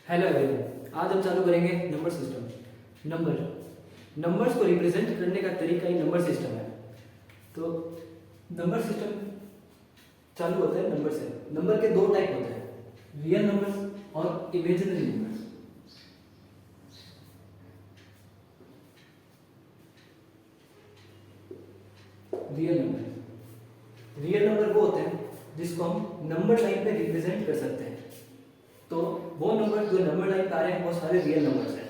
Hello everyone, आज हम चालू करेंगे नंबर सिस्टम। नंबर्स को रिप्रेजेंट करने का तरीका ही नंबर सिस्टम है। तो नंबर सिस्टम चालू होता है नंबर से। नंबर के दो टाइप होते हैं, रियल नंबर्स और इमेजिनरी नंबर्स। रियल नंबर वो होते हैं जिसको हम नंबर लाइन पे रिप्रेजेंट कर सकते हैं। तो वो नंबर जो नंबर लाइन पे आ रहे हैं वो सारे रियल नंबर्स हैं।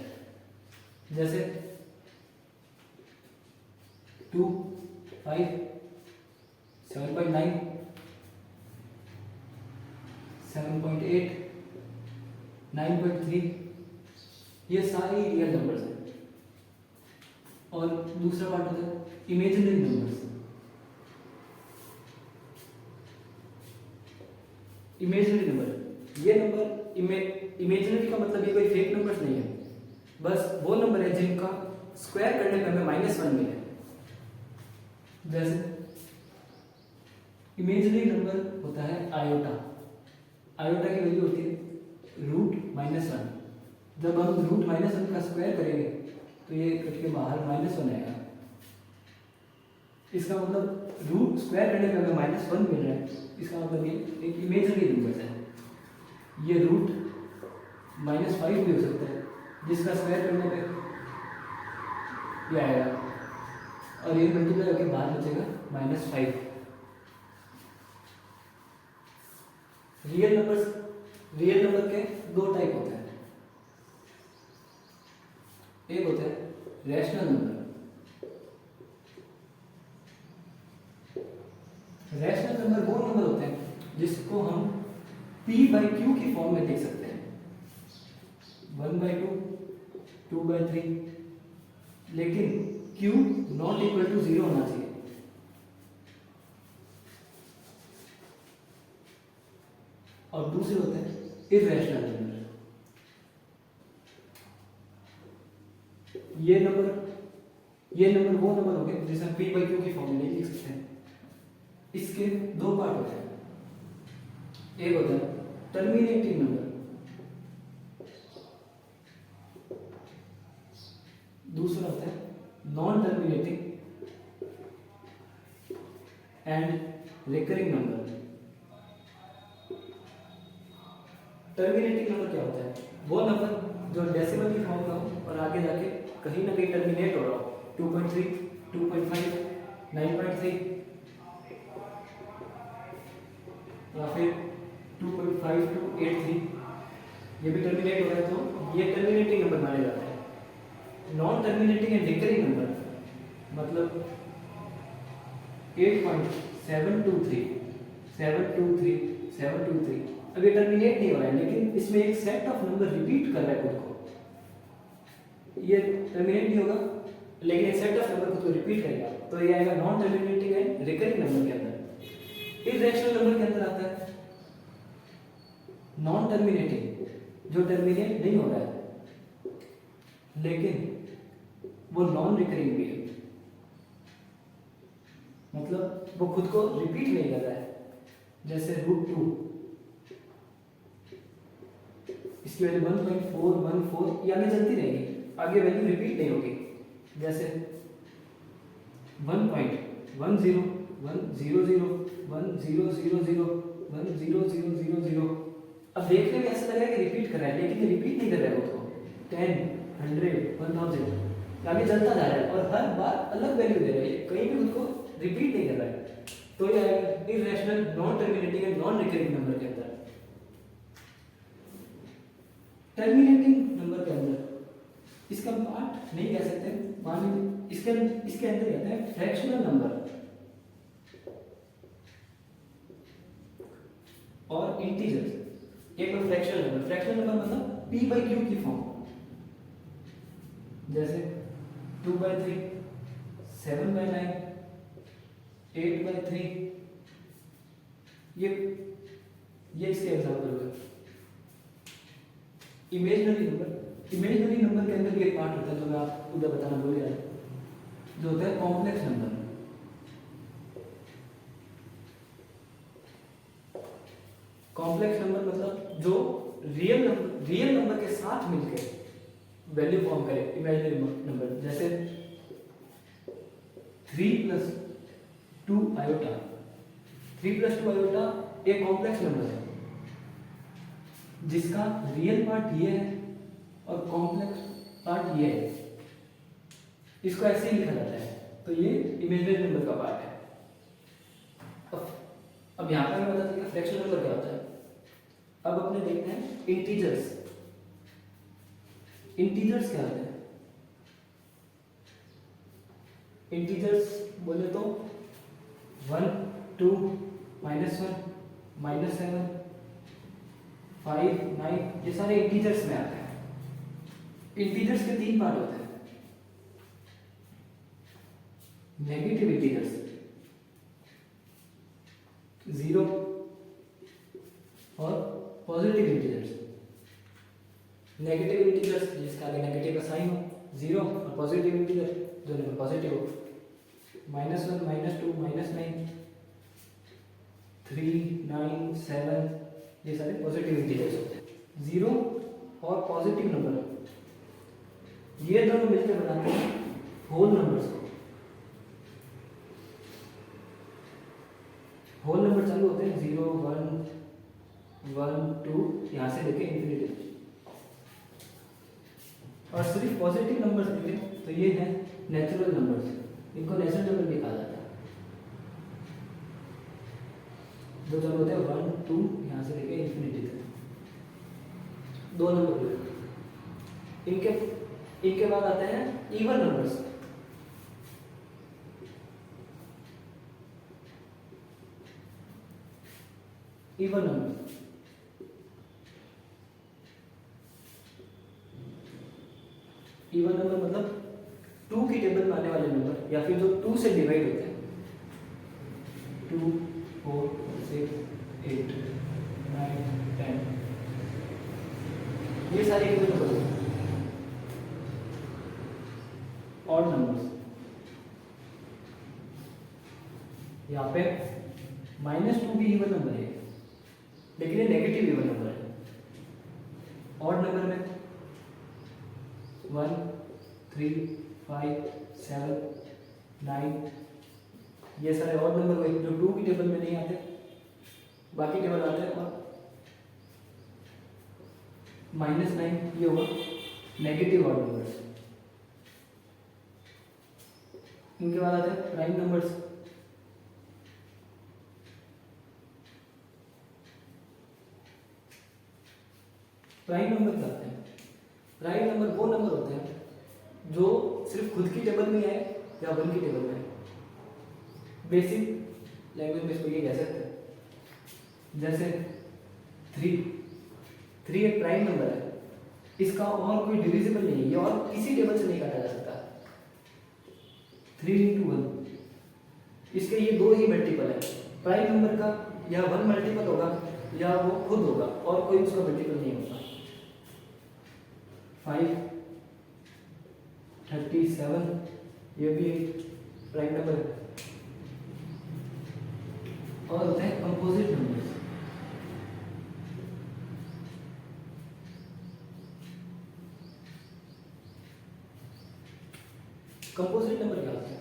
जैसे 2, 5, 7.9, 7.8, 9.3, ये सारे रियल नंबर्स हैं। और दूसरा पार्ट होता है इमेजिनरी नंबर्स। इमेजिनरी नंबर, ये नंबर इमेजिनरी का मतलब ये कोई फेक नंबर्स नहीं है, बस वो नंबर है जिनका स्क्वायर करने पे हमें -1 मिले। जैसे इमेजिनरी नंबर होता है आयोटा। आयोटा की वैल्यू होती है √-1। जब हम √-1 का स्क्वायर करेंगे तो ये कट के बाहर -1 आएगा। इसका मतलब रूट स्क्वायर करने पे हमें -1 मिल रहा है, इसका मतलब ये एक इमेजिनरी नंबर है। ये √-5 भी हो सकता है जिसका स्क्वायर करने पे ये आएगा और ये मल्टीप्लाई होकर बाहर बचेगा -5। रियल नंबर के दो टाइप होते हैं। एक होता है रैशनल नंबर। रैशनल नंबर वो नंबर होते हैं जिसको हम p/q की फॉर्म में लिख सकते हैं, 1/2, 2/3, लेकिन q ≠ 0 होना चाहिए। और दूसरे होते हैं इर्रेशनल नंबर। ये नंबर वो नंबर हो गए जिसे हम p/q की फॉर्म में नहीं लिख सकते हैं। इसके दो पार्ट होते हैं, एक होता है टर्मिनेटिंग नंबर, दूसरा होता है non terminating and recurring number. Terminating number क्या होता है? वो नंबर जो डेसिमल की फॉर्म का हो और आगे जाके कहीं ना कहीं टर्मिनेट हो रहा हो, 2.3, 2.5, 9.3 या फिर 2.5 to 8.3, ये भी टर्मिनेट हो रहा है तो ये टर्मिनेटिंग नंबर माने जाते हैं। Non terminating and recurring number मतलब 8.723, 723, 723, अब ये टर्मिनेट नहीं हो रहा है लेकिन इसमें एक सेट ऑफ नंबर रिपीट कर रहा है खुद को। ये टर्मिनेट नहीं होगा लेकिन एक सेट ऑफ नंबर खुद को रिपीट करेगा, तो ये आएगा non terminating and recurring number के अंदर। इर्रेशनल नंबर के अंदर आता है नॉन टर्मिनेटिंग, जो टर्मिनेट नहीं हो रहा है लेकिन वो नॉन रिकरिंग भी है, मतलब वो खुद को रिपीट नहीं कर रहा है। जैसे √2, इसकी वैल्यू 1.414, ये आगे चलती रहेगी, आगे वैल्यू रिपीट नहीं होगी। जैसे 1.10, 100, 1000, 1000, अब देखने में ऐसा लग रहा है कि रिपीट कर रहा है लेकिन रिपीट नहीं कर रहा है खुद को। 10, 100, 1000 आगे चलता जा रहा है और हर बार अलग वैल्यू दे रहा है, कहीं भी खुद को रिपीट नहीं कर रहा है। तो ये आएगा irrational, non terminating and non recurring number के अंदर। टर्मिनेटिंग नंबर के अंदर इसका पार्ट नहीं कह सकते, मान लीजिए इसके अंदर आता है फ्रैक्शनल नंबर और इंटीजर्स। एक बार फ्रैक्शनल नंबर मतलब p/q की फॉर्म, जैसे 2/3, 7/9, 8/3, ये इसके एग्जाम्पल हुए। इमेजिनरी नंबर के अंदर भी एक पार्ट होता है जो मैं आपको उधर बताना भूल गया, जो होता है कॉम्प्लेक्स नंबर। कॉम्प्लेक्स नंबर मतलब जो रियल नंबर के साथ मिलकर वैल्यू फॉर्म करे इमेजिनरी नंबर, जैसे 3 + 2 आयोटा। 3 + 2 आयोटा एक कॉम्प्लेक्स नंबर है जिसका रियल पार्ट ये है और कॉम्प्लेक्स पार्ट ये है, इसको ऐसे ही लिखा जाता है, तो ये इमेजिनरी नंबर का पार्ट है। अब यहाँ पर हमें पता चलेगा फ्रैक्शनल नंबर क्या होता है। अब अपने देखते हैं इंटीजर्स। इंटीजर्स क्या होते हैं? इंटीजर्स बोले तो 1, 2, -1, -7, 5, 9, ये सारे इंटीजर्स में आते हैं। इंटीजर्स के 3 पार्ट होते हैं, नेगेटिव इंटीजर्स 0 और पॉजिटिव इंटीजर्स। नेगेटिव इंटीजर्स जिसका आगे नेगेटिव का साइन हो 0, और पॉजिटिव इंटीजर जो नंबर पॉजिटिव हो -1, -2, -9, 3, 9, 7, ये सारे पॉजिटिव इंटीजर्स होते हैं। 0 और पॉजिटिव नंबर ये दोनों मिलकर बनाते हैं होल नंबर्स को। होल नंबर चालू होते हैं 0, 1, 1, 2 यहाँ से लेके इंफिनिटी। और सिर्फ पॉजिटिव नंबर्स देखें तो ये है नेचुरल नंबर्स, इनको नेचुरल नंबर भी कहा जाता है। जो चालू होते हैं 1, 2 यहाँ से लेके इंफिनिटी तक, 2 नंबर। इनके बाद आते हैं इवन नंबर्स। इवन नंबर मतलब 2 की टेबल में आने वाले नंबर, या फिर जो 2 से डिवाइड होते हैं। 2, 4, 6, 8, 9, 10, ये सारे इवन नंबर होते हैं। ऑड नंबर्स यहाँ पे -2 भी इवन नंबर है, लेकिन ये नेगेटिव इवन नंबर है। ऑड नंबर में 1, 3, 5, 7, 9, ये सारे ऑड नंबर हुए जो 2 की टेबल में नहीं आते, बाकी टेबल आते हैं। और -9 ये होगा नेगेटिव ऑड नंबर्स। इनके बाद आते हैं प्राइम नंबर्स। प्राइम नंबर क्या होते हैं? प्राइम नंबर वो नंबर होते हैं जो सिर्फ खुद की टेबल में आए या 1 की टेबल में आए। बेसिक लैंग्वेज में इसको ये कह सकते हैं, जैसे 3 एक प्राइम नंबर है, इसका और कोई डिविजिबल नहीं है, ये और किसी टेबल से नहीं काटा जा सकता। 3 × 1, इसके ये 2 ही मल्टीपल है। प्राइम नंबर का या 1 मल्टीपल होगा या वो खुद होगा, और कोई उसका मल्टीपल नहीं होगा। 5, 37 ये भी एक प्राइम नंबर है। और होते हैं कंपोजिट नंबर्स। कंपोजिट नंबर क्या होता है?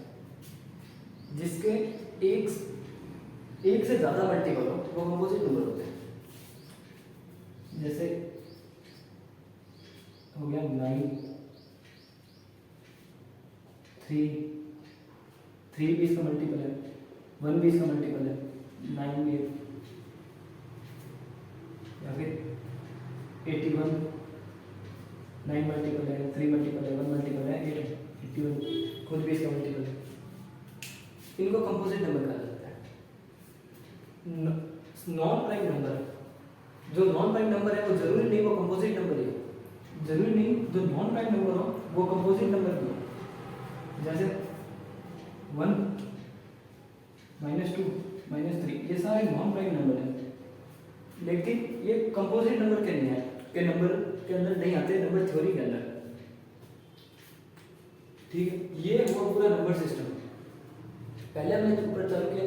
जिसके एक से ज्यादा मल्टीपल हो वो कंपोजिट नंबर होते हैं। जैसे हो गया 9, 3 भी इसका मल्टीपल है, 1 भी इसका मल्टीपल है, 9 भी है, या फिर 81 9 मल्टीपल है, 3 मल्टीपल है, 1 मल्टीपल है, 81 खुद भी इसका मल्टीपल है। इनको कंपोजिट नंबर कहा जाता है। नॉन प्राइम नंबर, जो नॉन प्राइम नंबर है वो जरूरी नहीं वो कंपोजिट नंबर है, जरूरी नहीं जो नॉन प्राइम नंबर हो वो कंपोजिट नंबर भी हो। जैसे 1, -2, -3 ये सारे नॉन प्राइम नंबर हैं, लेकिन ये कंपोजिट नंबर के नहीं है, के नंबर के अंदर नहीं आते, नंबर थ्योरी के अंदर। ठीक है, ये हुआ पूरा नंबर सिस्टम। पहले हमने ऊपर चल के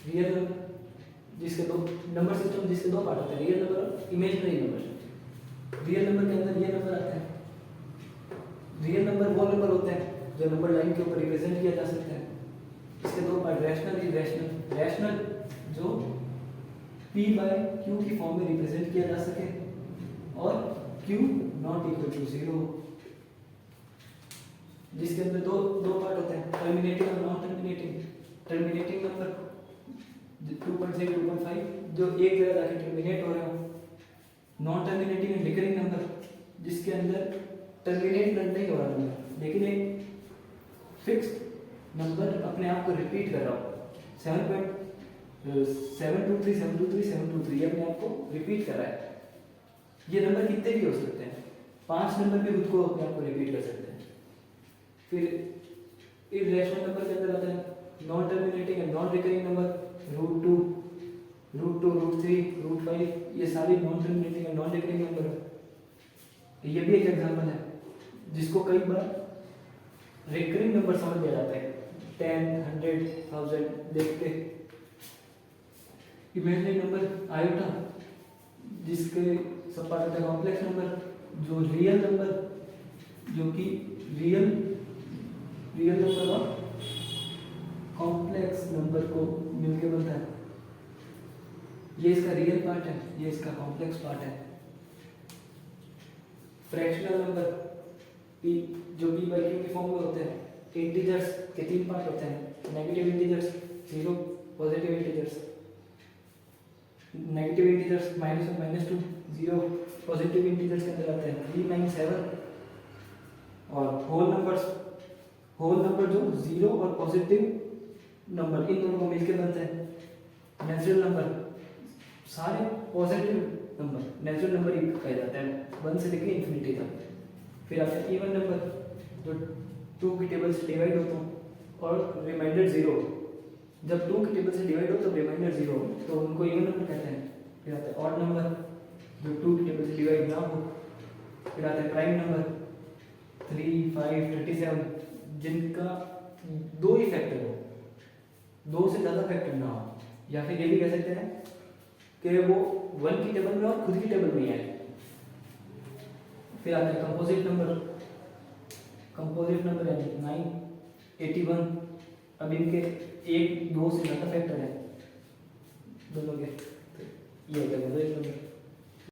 रियल नंबर जिसके 2 नंबर सिस्टम जिसके 2 पार्ट होते हैं, रियल नंबर और इमेजिनरी नंबर। रियल नंबर के अंदर ये नंबर आते हैं। रियल नंबर वो नंबर होते हैं जो नंबर लाइन के ऊपर रिप्रेजेंट किया जा सकता है। इसके दो पार्ट, रैशनल, इरेशनल। रैशनल जो p बाय q की फॉर्म में रिप्रेजेंट किया जा सके, और q नॉट इक्वल टू 0, जिसके अंदर दो पार्ट होते हैं, टर्मिनेटिंग और नॉन टर्मिनेटिंग। टर्मिनेटिंग नंबर 2.0 2.5 जो एक जगह जाके टर्मिनेट हो रहे हो। Non terminating and recurring number जिसके अंदर टर्मिनेट नहीं हो रहा नंबर, लेकिन एक फिक्स नंबर अपने आप को रिपीट कर रहा हो। 7.723 723 723 ये अपने आप को रिपीट कर रहा है। ये नंबर कितने भी हो सकते हैं, 5 नंबर भी खुद को अपने आप को रिपीट कर सकते हैं। फिर इरेशनल नंबर के अंदर आता है non terminating and non recurring number, √2 √3 √5, ये सारी non terminating and non recurring number है। ये भी एक एग्जांपल है जिसको कई बार रिकरिंग नंबर समझ लिया जाता है, 10 100 1000 देख के। इमेजिनरी नंबर आयोटा जिसके सब पार्ट होता है कॉम्प्लेक्स नंबर, जो रियल नंबर जो कि रियल नंबर और कॉम्प्लेक्स नंबर को मिलके बनता है। ये इसका रियल पार्ट है, ये इसका कॉम्प्लेक्स पार्ट है। फ्रैक्शनल नंबर p जो p बाई q की फॉर्म में होते हैं। इंटीजर्स के 3 पार्ट होते हैं, negative integers 0, positive integers. Negative integers -1 -2 0, positive integers के अंदर आते हैं 3 9 7। और होल नंबर जो 0 और पॉजिटिव नंबर इन दोनों को मिलकर बनते हैं। नेचुरल नंबर सारे पॉजिटिव नंबर नेचुरल नंबर ही कहा जाता है, 1 से लेकर इंफिनिटी तक। फिर आता है इवन नंबर जो 2 की टेबल से डिवाइड होता है और रिमाइंडर 0। जब 2 की टेबल से डिवाइड हो तो रिमाइंडर 0, तो उनको इवन नंबर कहते हैं। फिर आता है ऑड नंबर जो 2 की टेबल से डिवाइड ना हो। फिर आता है प्राइम नंबर 3 5 37 जिनका 2 ही फैक्टर हो, 2 से ज़्यादा फैक्टर ना हो, या फिर ये भी कह सकते हैं कि वो 1 की टेबल में और खुद की टेबल में आए। फिर आता है कंपोजिट नंबर है 9 81। अब इनके 1 2 से ज़्यादा फैक्टर है दोनों के, तो ये होता है कंपोजिट नंबर।